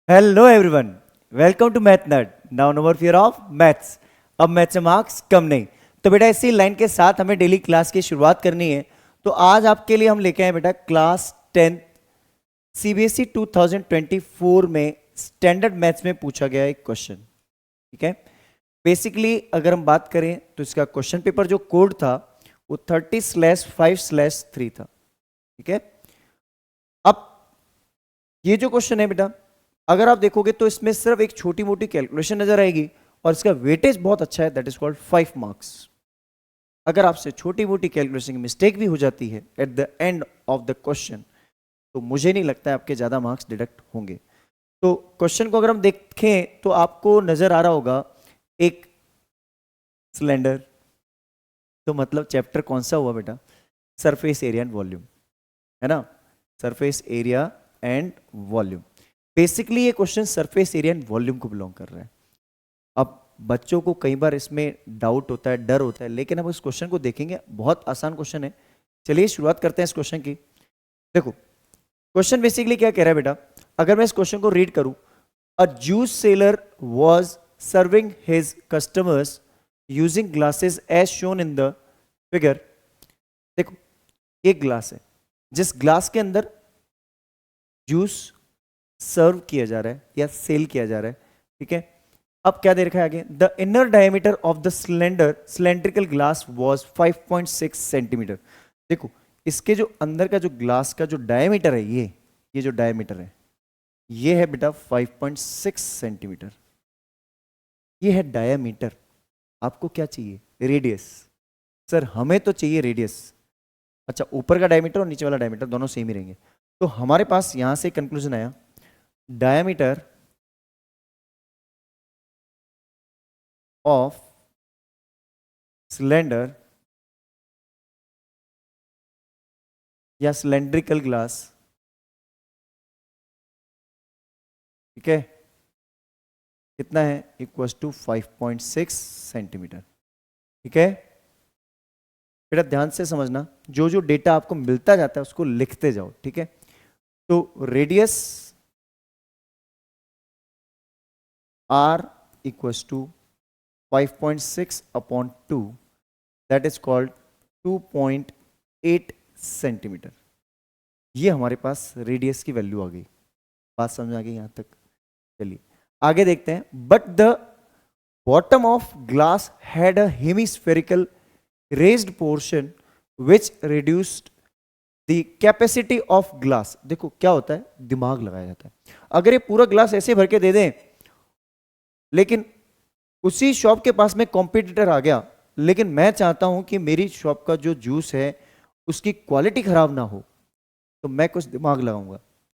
Hello everyone, welcome to math nut. Now no more fear of maths. अब maths से marks कम नहीं। तो बेटा इसी लाइन के साथ हमें डेली क्लास की शुरुआत करनी है। तो आज आपके लिए हम लेके आए बेटा क्लास 10 सीबीएसई 2024 में स्टैंडर्ड मैथ्स में पूछा गया एक क्वेश्चन। ठीक है, बेसिकली अगर हम बात करें तो इसका क्वेश्चन पेपर जो कोड था वो 30/5/3 था। ठीक है, अब ये जो क्वेश्चन है बेटा, अगर आप देखोगे तो इसमें सिर्फ एक छोटी मोटी कैलकुलेशन नजर आएगी और इसका वेटेज बहुत अच्छा है, दैट इज कॉल्ड 5 मार्क्स। अगर आपसे छोटी मोटी कैलकुलेशन की मिस्टेक भी हो जाती है at the end of the question, तो मुझे नहीं लगता है आपके ज्यादा मार्क्स डिडक्ट होंगे। तो क्वेश्चन को अगर हम देखें तो आपको नजर आ रहा होगा एक सिलेंडर। तो मतलब चैप्टर कौन सा हुआ बेटा? सरफेस एरिया एंड वॉल्यूम, है ना? Surface area and volume. Basically ये question surface area and volume को बिलोंग कर रहा है। अब बच्चों को कई बार इसमें डाउट होता है, डर होता है, लेकिन अब इस क्वेश्चन को देखेंगे, बहुत आसान क्वेश्चन है। चलिए शुरुआत करते हैं इस क्वेश्चन की। देखो क्वेश्चन बेसिकली क्या कह रहा है बेटा, अगर मैं इस क्वेश्चन को रीड करूं, a juice seller was serving his customers using glasses as shown in the figure. देखो एक ग्लास है, जिस ग्लास के अंदर जूस सर्व किया जा रहा है या सेल किया जा रहा है। ठीक है, अब क्या दे रखा है आगे, the inner diameter of the cylindrical glass was 5.6 centimetre. देखो इसके जो अंदर का जो ग्लास का जो डायमीटर है, ये जो डायमीटर है ये है बेटा 5.6 सेंटीमीटर। ये है डायमीटर। आपको क्या चाहिए? रेडियस। सर हमें तो चाहिए रेडियस। अच्छा, ऊपर का डायमीटर और नीचे वाला डायमीटर दोनों सेम ही रहेंगे। तो हमारे पास यहां से कंक्लूजन आया, डायमीटर ऑफ सिलेंडर या सिलेंड्रिकल ग्लास, ठीक है, कितना है? Equals to 5.6 centimetre. ठीक है बेटा, ध्यान से समझना, जो जो डेटा आपको मिलता जाता है उसको लिखते जाओ। ठीक है, तो radius R equals to 5.6 upon 2, that is called 2.8 centimetre. ये हमारे पास रेडियस की वैल्यू आ गई। बात समझ आ गई यहां तक? चलिए आगे देखते हैं। But the bottom of glass had a hemispherical raised portion which reduced the capacity of glass। देखो क्या होता है, दिमाग लगाया जाता है। अगर ये पूरा ग्लास ऐसे भर के दे दें, लेकिन उसी शॉप के पास में कॉम्पिटिटर आ गया, लेकिन मैं चाहता हूं कि मेरी शॉप का जो जूस है उसकी क्वालिटी खराब ना हो, तो मैं कुछ दिमाग लगाऊंगा।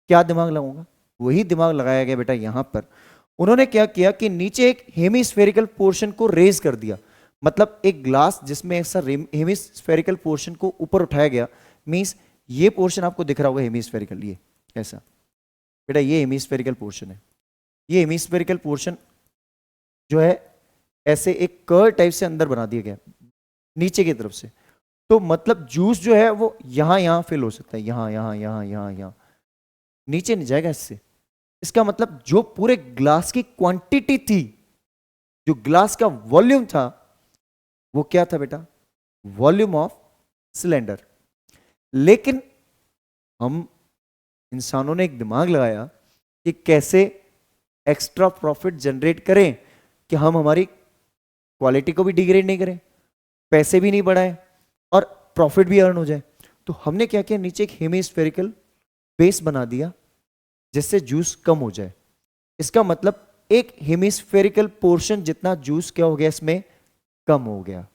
क्या दिमाग लगाऊंगा? वही दिमाग लगाया गया बेटा यहां पर। उन्होंने क्या किया कि नीचे एक हेमीस्फेरिकल पोर्शन को रेज कर दिया। मतलब एक ग्लास जिसमें ऐसा हेमीस्फेरिकल पोर्शन को ऊपर उठाया गया, मींस ये पोर्शन आपको दिख रहा होगा हेमीस्फेरिकल, ये ऐसा बेटा, ये हेमीस्फेरिकल पोर्शन है। ये हेमीस्फेरिकल पोर्शन जो है ऐसे एक कर्व टाइप से अंदर बना दिया गया नीचे की तरफ से। तो मतलब जूस जो है वो यहां यहां फिल हो सकता है, यहां यहां यहां यहां यहां, नीचे नहीं जाएगा इससे। इसका मतलब जो पूरे ग्लास की क्वांटिटी थी, जो ग्लास का वॉल्यूम था, वो क्या था बेटा? Volume of cylinder. लेकिन हम इंसानों ने एक दिमाग लगाया कि कैसे एक्स्ट्रा प्रॉफिट जनरेट करें कि हम हमारी क्वालिटी को भी डिग्रेड नहीं करें, पैसे भी नहीं बढ़ाएं और प्रॉफिट भी अर्न हो जाए। तो हमने क्या किया, नीचे एक हेमीस्फेरिकल बेस बना दिया जिससे जूस कम हो जाए। इसका मतलब एक हेमिस्फेरिकल पोर्शन जितना जूस क्या हो गया, इसमें कम हो गया।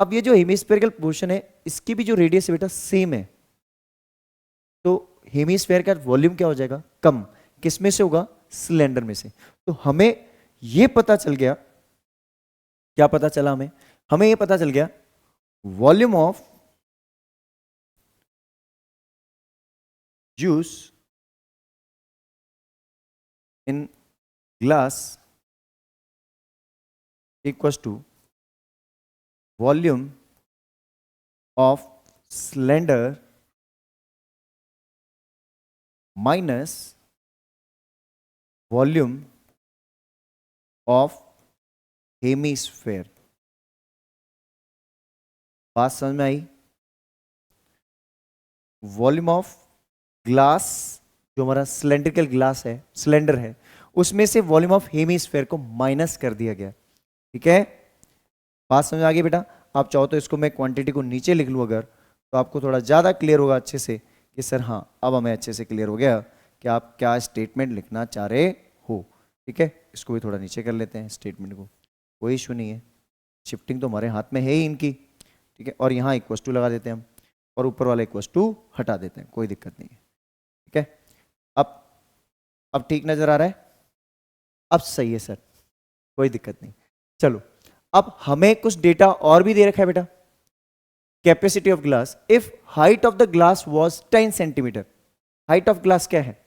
अब ये जो हेमिस्फेरिकल पोर्शन है इसकी भी जो रेडियस है बेटा सेम है, तो हेमिस्फेयर का वॉल्यूम क्या हो जाएगा? कम। किस में से होगा? सिलेंडर में से। तो हमें ये पता चल गया, क्या पता चला हमें? हमें ये पता चल गया volume of juice in glass equals to volume of cylinder minus volume of hemisphere. बात समझ में आई? वॉल्यूम ऑफ ग्लास, जो हमारा सिलेंड्रिकल ग्लास है, सिलेंडर है, उसमें से वॉल्यूम ऑफ हेमीस्फेयर को माइनस कर दिया गया। ठीक है, बात समझ आ गई बेटा? आप चाहो तो इसको मैं क्वांटिटी को नीचे लिख लूँ अगर, तो आपको थोड़ा ज़्यादा क्लियर होगा अच्छे से कि सर हाँ अब हमें अच्छे से क्लियर हो गया कि आप क्या स्टेटमेंट लिखना चाह रहे हो। ठीक है, इसको भी थोड़ा नीचे कर लेते हैं स्टेटमेंट को, कोई इशू नहीं है, शिफ्टिंग तो हमारे हाथ में है ही इनकी। ठीक है, और यहाँ इक्वस टू लगा देते हैं हम, और ऊपर वाला इक्वस टू हटा देते हैं, कोई दिक्कत नहीं है। ठीक है, अब ठीक नजर आ रहा है? अब सही है सर, कोई दिक्कत नहीं। चलो, अब हमें कुछ डेटा और भी दे रखा है बेटा। Capacity of glass, if height of the glass was 10 centimetre. Height of glass क्या है?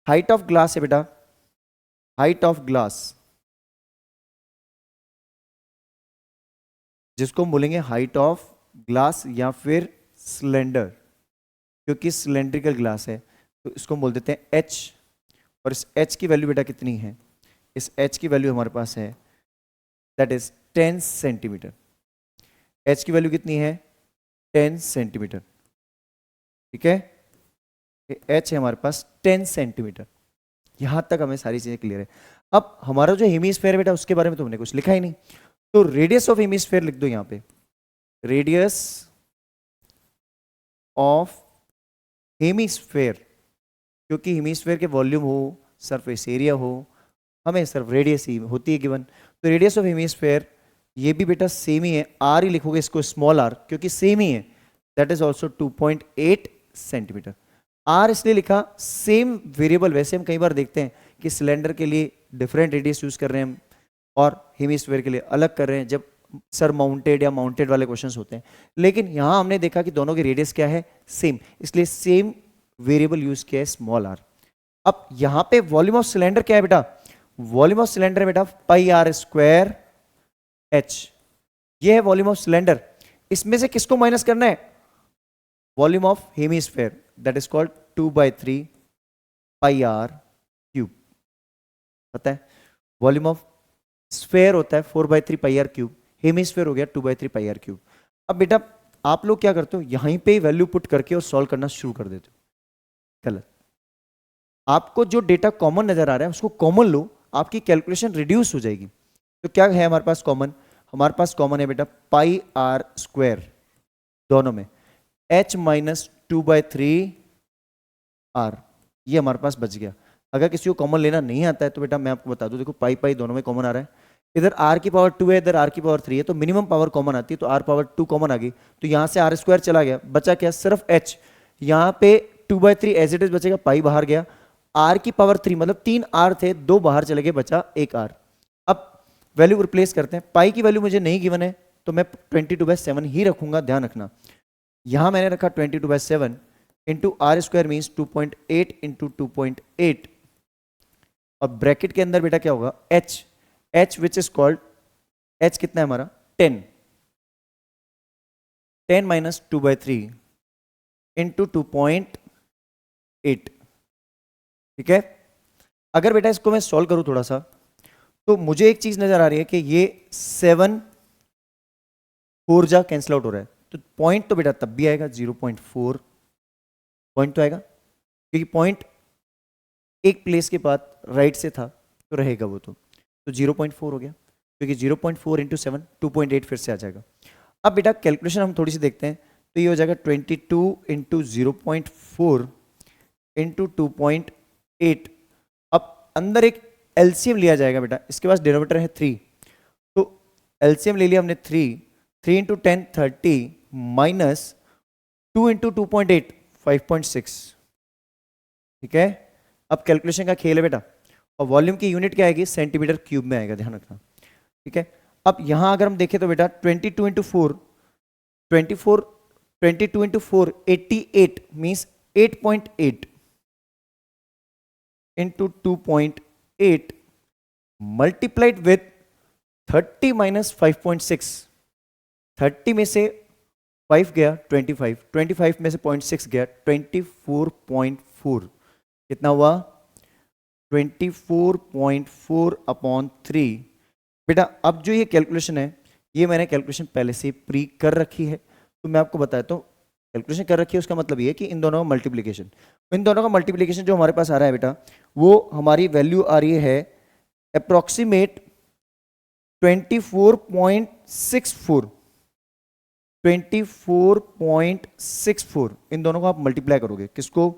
हाइट ऑफ ग्लास है बेटा, हाइट ऑफ ग्लास, जिसको हम बोलेंगे हाइट ऑफ ग्लास या फिर सिलेंडर, क्योंकि सिलेंड्रिकल ग्लास है तो इसको बोल देते हैं एच। और इस एच की वैल्यू बेटा कितनी है? इस एच की वैल्यू हमारे पास है दैट इज 10 सेंटीमीटर। एच की वैल्यू कितनी है? 10 सेंटीमीटर। ठीक है, एच है हमारे पास 10 सेंटीमीटर। यहां तक हमें सारी चीजें क्लियर है। अब हमारा जो हेमीस्फेयर बेटा, उसके बारे में तो हमने कुछ लिखा ही नहीं, तो रेडियस ऑफ हेमीस्फेयर लिख दो यहां पे, रेडियस ऑफ हेमीस्फेयर, क्योंकि हेमीस्फेयर के वॉल्यूम हो, सरफेस एरिया हो, हमें सिर्फ रेडियस ही होती है गिवन। तो रेडियस ऑफ हेमीस्फेयर ये भी बेटा सेम ही है, आर ही लिखोगे इसको, स्मॉल आर, क्योंकि सेम ही है, दैट इज ऑल्सो 2.8 सेंटीमीटर। आर इसलिए लिखा, सेम वेरिएबल। वैसे हम कई बार देखते हैं कि सिलेंडर के लिए डिफरेंट रेडियस यूज कर रहे हैं हम, और हेमीस्फेयर के लिए अलग कर रहे हैं, जब सर माउंटेड या माउंटेड वाले क्वेश्चंस होते हैं। लेकिन यहां हमने देखा कि दोनों की रेडियस क्या है? सेम, इसलिए सेम वेरिएबल यूज किया है, स्मॉल आर। अब यहां पे वॉल्यूम ऑफ सिलेंडर क्या है बेटा? वॉल्यूम ऑफ सिलेंडर बेटा पाई आर स्क्वायर एच, ये है वॉल्यूम ऑफ सिलेंडर। इसमें से किसको माइनस करना है? Volume of hemisphere, that is called 2/3 pi R cube. पता है, वॉल्यूम ऑफ स्फेयर होता है 4/3 पाई आर क्यूब, हेमीस्फेयर हो गया 2/3 पाई आर क्यूब। अब बेटा आप लोग क्या करते हो, यहीं पे वैल्यू पुट करके और सॉल्व करना शुरू कर देते हो। गलत। आपको जो डेटा कॉमन नजर आ रहा है उसको कॉमन लो, आपकी कैलकुलेशन रिड्यूस हो जाएगी। तो क्या है हमारे पास कॉमन? हमारे पास कॉमन है बेटा पाई आर स्क्वायर दोनों में, h माइनस 2/3 आर, ये हमारे पास बच गया। अगर किसी को कॉमन लेना नहीं आता है तो बेटा मैं आपको बता दूं, देखो पाई पाई दोनों में कॉमन आ रहा है, इधर r की पावर 2 है, इधर r की पावर 3 है, तो मिनिमम पावर कॉमन आती है, तो r पावर 2 कॉमन आ गई, तो यहां से r स्क्वायर चला गया, बचा क्या? सिर्फ h। यहां पे 2/3 एज इट इज बचेगा, पाई बाहर गया, r की पावर 3 मतलब 3 r थे, 2 बाहर चले गए, बचा 1 r। अब वैल्यू रिप्लेस करते हैं, पाई की वैल्यू मुझे नहीं गिवन है तो मैं 22/7 ही रखूंगा, ध्यान रखना। यहां मैंने रखा 22/7 into R square means 2.8 into 2.8, और ब्रैकेट के अंदर बेटा क्या होगा? h, h which is called, h कितना है हमारा? 10, 10 माइनस 2/3 इंटू 2.8। ठीक है, अगर बेटा इसको मैं सॉल्व करूं थोड़ा सा, तो मुझे एक चीज नजर आ रही है कि ये 7 4 जा कैंसिल आउट हो रहा है, तो पॉइंट तो बेटा तब भी आएगा 0.4 पॉइंट तो आएगा, क्योंकि पॉइंट एक प्लेस के बाद राइट से था तो रहेगा वो, तो 0.4 हो गया, क्योंकि 0.4 इंटू 7 2.8 फिर से आ जाएगा। अब बेटा कैलकुलेशन हम थोड़ी सी देखते हैं, तो ये हो जाएगा 22 इंटू 0.4 इंटू 2.8। अब अंदर एक एलसीएम लिया जाएगा बेटा, इसके पास डिनोमिनेटर है 3, तो एलसीएम ले लिया हमने 3 इंटू 10 30 माइनस 2 इंटू 2.8 5.6। ठीक है, अब कैलकुलेशन का खेल है बेटा, और वॉल्यूम की यूनिट क्या आएगी? सेंटीमीटर क्यूब में आएगा, ध्यान रखना। ठीक है, अब यहां अगर हम देखें तो बेटा 22 into 4 24, 22 into 4 88 means 8.8 into 2.8 multiplied with 30 minus 5.6। 30 में से 5 गया 25, 25 में से 0.6 गया 24.4, कितना हुआ? 24.4 अपॉन 3। बेटा अब जो ये कैलकुलेशन है, ये मैंने कैलकुलेशन पहले से प्री कर रखी है, तो मैं आपको बताता हूँ कैलकुलेशन कर रखी है उसका मतलब ये है कि इन दोनों का मल्टीप्लिकेशन, इन दोनों का मल्टीप्लिकेशन जो हमारे पास आ रहा है बेटा, वो हमारी वैल्यू आ रही है अप्रोक्सीमेट 24.64। 24.64 इन दोनों को आप मल्टीप्लाई करोगे, किसको,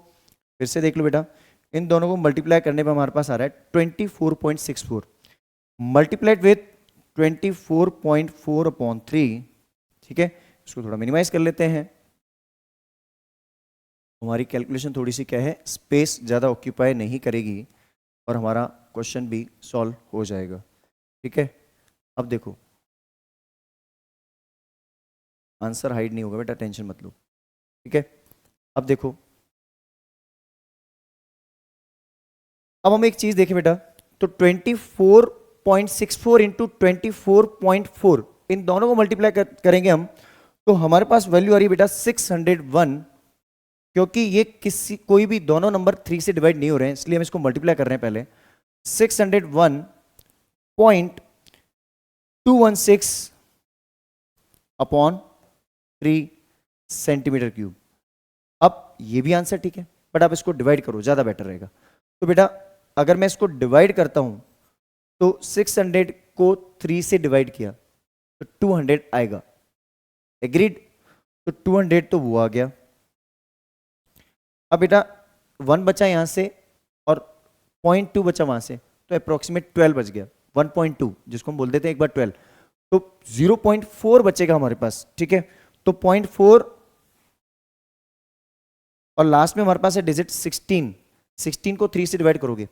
फिर से देख लो बेटा, इन दोनों को मल्टीप्लाई करने पर हमारे पास आ रहा है 24.64 मल्टीप्लाइड विथ 24.4 अपॉन 3। ठीक है, इसको थोड़ा मिनिमाइज कर लेते हैं, हमारी कैलकुलेशन थोड़ी सी क्या है, स्पेस ज़्यादा ऑक्यूपाई नहीं करेगी और हमारा क्वेश्चन भी सॉल्व हो जाएगा। ठीक है, अब देखो आंसर हाइड नहीं होगा बेटा, टेंशन मत लो। ठीक है, अब देखो, अब हम एक चीज देखें बेटा, तो 24.64 इंटू 24.4 इन दोनों को मल्टीप्लाई करेंगे हम, तो हमारे पास वैल्यू आ रही है बेटा 601। क्योंकि ये किसी कोई भी दोनों नंबर 3 से डिवाइड नहीं हो रहे हैं, इसलिए हम इसको मल्टीप्लाई कर रहे हैं पहले। 601.216 अपॉन 3 सेंटीमीटर क्यूब। अब ये भी आंसर ठीक है, बट आप इसको डिवाइड करो, ज्यादा बेटर रहेगा। तो बेटा अगर मैं इसको डिवाइड करता हूं, तो 600 को 3 से डिवाइड किया तो 200 आएगा, एग्रीड। तो 200 तो वो आ गया। अब बेटा 1 बचा यहां से और 0.2 बचा वहां से, तो अप्रोक्सीमेट 12 बच गया, 1.2 जिसको हम बोल देते हैं एक बार 12, तो 0.4 बचेगा हमारे पास। ठीक है, तो 0.4 और लास्ट में हमारे पास है डिजिट 16। 16 को 3 से डिवाइड करोगे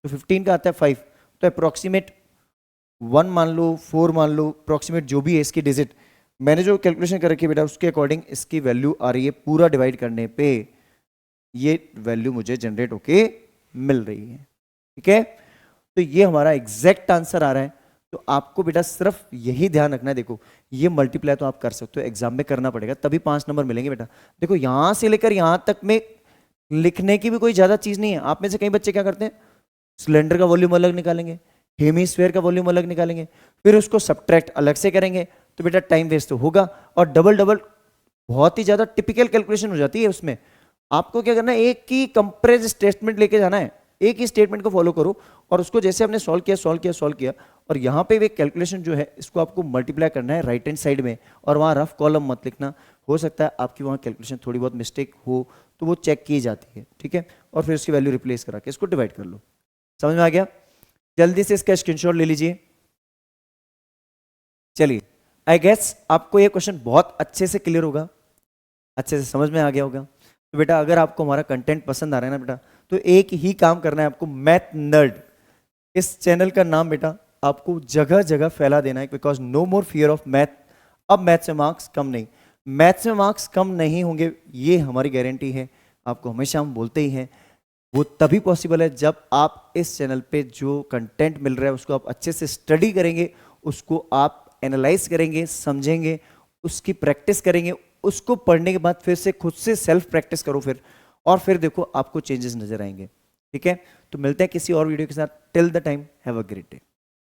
तो 15 का आता है 5, तो अप्रोक्सीमेट 1 मान लो, 4 मान लो, अप्रोक्सीमेट जो भी है इसकी डिजिट, मैंने जो कैलकुलेशन कर रखी है बेटा उसके अकॉर्डिंग इसकी वैल्यू आ रही है, पूरा डिवाइड करने पे ये वैल्यू मुझे जनरेट होके मिल रही है। ठीक है, तो ये हमारा एग्जैक्ट आंसर आ रहा है। तो आपको बेटा सिर्फ यही ध्यान रखना है, देखो ये मल्टीप्लाई तो आप कर सकते हो, एग्जाम में करना पड़ेगा तभी 5 नंबर मिलेंगे बेटा। देखो यहां से लेकर यहां तक में लिखने की भी कोई ज्यादा चीज नहीं है। आप में से कई बच्चे क्या करते हैं, सिलेंडर का वॉल्यूम अलग निकालेंगे, हेमीस्फीयर का वॉल्यूम अलग निकालेंगे, फिर उसको सब्ट्रैक्ट अलग से करेंगे, तो बेटा टाइम वेस्ट तो होगा और डबल डबल बहुत ही ज्यादा टिपिकल कैलकुलेशन हो जाती है उसमें। आपको क्या करना है, एक ही कंप्रेस स्टेटमेंट लेके जाना है, एक ही स्टेटमेंट को फॉलो करो और उसको जैसे हमने सॉल्व किया सॉल्व किया सॉल्व किया, और यहाँ पे भी कैलकुलेशन जो है इसको आपको मल्टीप्लाई करना है राइट हैंड साइड में, और वहाँ रफ कॉलम मत लिखना। हो सकता है आपकी वहाँ कैलकुलेशन थोड़ी बहुत मिस्टेक हो तो वो चेक की जाती है। ठीक है, और फिर उसकी वैल्यू रिप्लेस करा के इसको डिवाइड कर लो। समझ में आ गया? जल्दी से इसका स्क्रीनशॉट ले लीजिए। चलिए, आई गेस आपको ये क्वेश्चन बहुत अच्छे से क्लियर होगा, अच्छे से समझ में आ गया होगा। तो बेटा अगर आपको हमारा कंटेंट पसंद आ रहा है ना बेटा, तो एक ही काम करना है आपको, मैथ नर्ड इस चैनल का नाम बेटा आपको जगह जगह फैला देना है, because no more fear of math. अब मैथ से मार्क्स कम नहीं, मैथ से मार्क्स कम नहीं होंगे, ये हमारी गारंटी है। आपको हमेशा हम बोलते ही हैं, वो तभी पॉसिबल है जब आप इस चैनल पे जो कंटेंट मिल रहा है उसको आप अच्छे से स्टडी करेंगे, उसको आप एनालाइज करेंगे, समझेंगे, उसकी प्रैक्टिस करेंगे, उसको पढ़ने के बाद फिर से खुद से सेल्फ प्रैक्टिस करो फिर, और फिर देखो आपको चेंजेस नजर आएंगे। ठीक है, तो मिलते हैं किसी और वीडियो के साथ। Till the time have a great day.